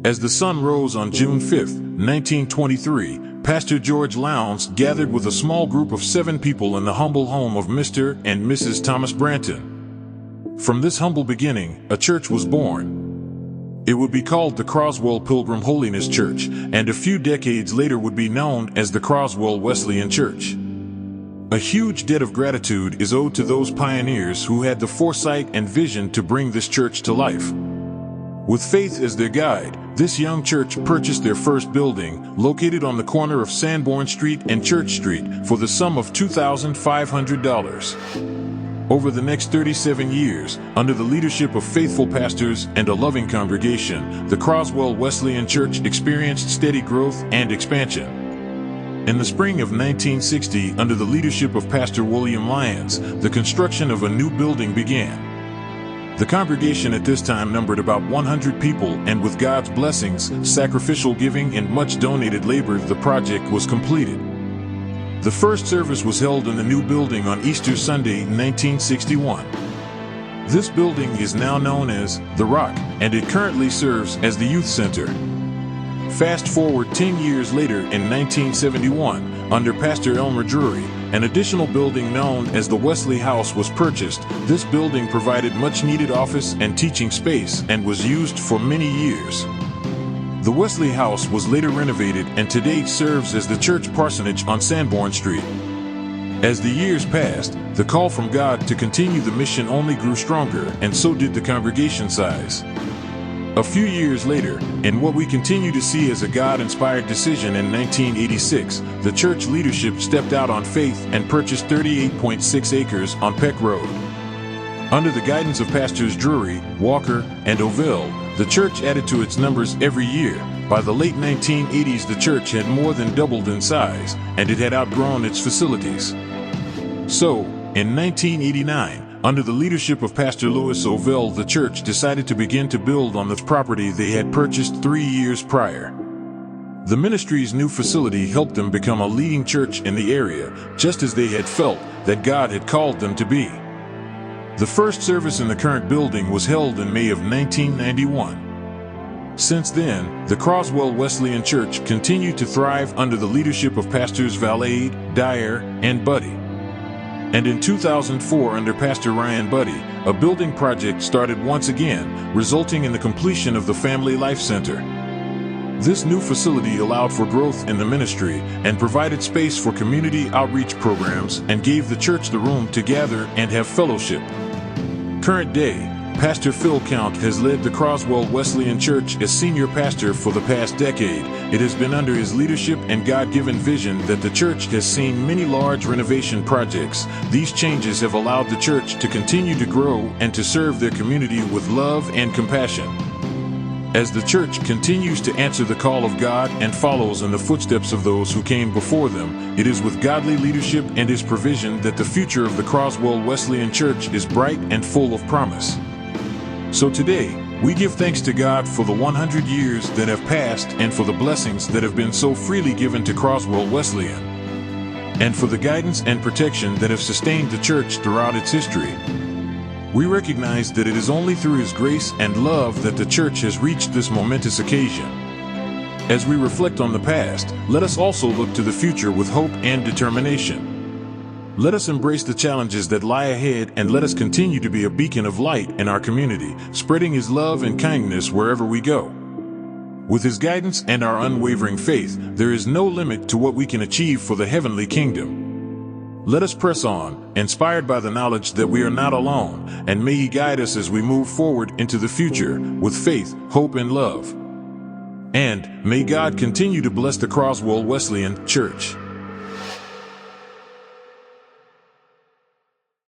As the sun rose on June 5, 1923, Pastor George Lowndes gathered with a small group of 7 people in the humble home of Mr. and Mrs. Thomas Branton. From this humble beginning, a church was born. It would be called the Croswell Pilgrim Holiness Church, and a few decades later would be known as the Croswell Wesleyan Church. A huge debt of gratitude is owed to those pioneers who had the foresight and vision to bring this church to life. With faith as their guide, this young church purchased their first building, located on the corner of Sanborn Street and Church Street, for the sum of $2,500. Over the next 37 years, under the leadership of faithful pastors and a loving congregation, the Croswell Wesleyan Church experienced steady growth and expansion. In the spring of 1960, under the leadership of Pastor William Lyons, the construction of a new building began. The congregation at this time numbered about 100 people, and with God's blessings, sacrificial giving, and much donated labor, the project was completed. The first service was held in the new building on Easter Sunday, 1961. This building is now known as The Rock, and it currently serves as the youth center. Fast forward 10 years later, in 1971, under Pastor Elmer Drury, an additional building known as the Wesley House was purchased. This building provided much-needed office and teaching space and was used for many years. The Wesley House was later renovated and today serves as the church parsonage on Sanborn Street. As the years passed, the call from God to continue the mission only grew stronger, and so did the congregation size. A few years later, in what we continue to see as a God-inspired decision in 1986, the church leadership stepped out on faith and purchased 38.6 acres on Peck Road. Under the guidance of Pastors Drury, Walker, and Oville, the church added to its numbers every year. By the late 1980s, the church had more than doubled in size, and it had outgrown its facilities. So, in 1989, under the leadership of Pastor Louis Oville, the church decided to begin to build on the property they had purchased 3 years prior. The ministry's new facility helped them become a leading church in the area, just as they had felt that God had called them to be. The first service in the current building was held in May of 1991. Since then, the Croswell Wesleyan Church continued to thrive under the leadership of Pastors Valade, Dyer, and Buddy. And in 2004, under Pastor Ryan Buddy, a building project started once again, resulting in the completion of the Family Life Center. This new facility allowed for growth in the ministry and provided space for community outreach programs and gave the church the room to gather and have fellowship. Current day, Pastor Phil Count has led the Croswell Wesleyan Church as senior pastor for the past decade. It has been under his leadership and God-given vision that the church has seen many large renovation projects. These changes have allowed the church to continue to grow and to serve their community with love and compassion. As the church continues to answer the call of God and follows in the footsteps of those who came before them, it is with godly leadership and His provision that the future of the Croswell Wesleyan Church is bright and full of promise. So today, we give thanks to God for the 100 years that have passed and for the blessings that have been so freely given to Croswell Wesleyan, and for the guidance and protection that have sustained the church throughout its history. We recognize that it is only through His grace and love that the church has reached this momentous occasion. As we reflect on the past, let us also look to the future with hope and determination. Let us embrace the challenges that lie ahead, and let us continue to be a beacon of light in our community, spreading His love and kindness wherever we go. With His guidance and our unwavering faith, there is no limit to what we can achieve for the heavenly kingdom. Let us press on, inspired by the knowledge that we are not alone, and may He guide us as we move forward into the future with faith, hope, and love. And may God continue to bless the Croswell Wesleyan Church.